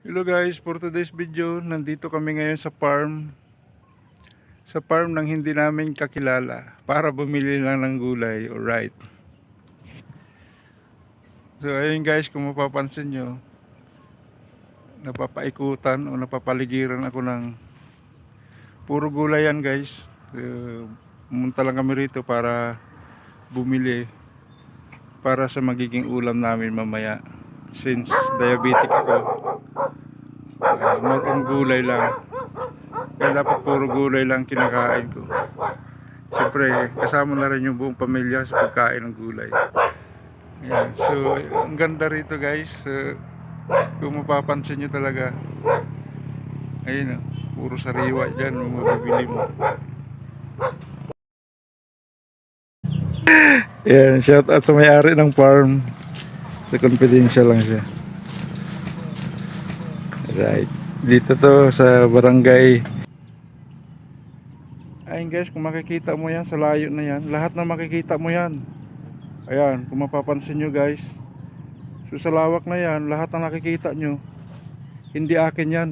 Hello guys, for today's video, nandito kami ngayon sa farm. Sa farm ng hindi namin kakilala para bumili lang ng gulay, alright. So ayun guys, kung mapapansin nyo, napapaikutan o napapaligiran ako ng puro gulay yan guys. Pumunta lang kami rito para bumili para sa magiging ulam namin mamaya. Since diabetic ako, ang gulay lang. Kaya dapat puro gulay lang kinakain ko. Siyempre, kasama na rin yung buong pamilya sa pagkain ng gulay. Ayan. So, ang ganda rito guys. Kung mapapansin nyo talaga. Ayun, puro sariwa dyan yung mabibili mo. Ayan, shout out sa may-ari ng farm. Sa confidential lang siya. Right. Dito to sa barangay. Ayun guys, kung makikita mo yan sa layo na yan, lahat na makikita mo yan. Ayan, kung mapapansin nyo guys. So sa lawak na yan, lahat na nakikita nyo, hindi akin yan.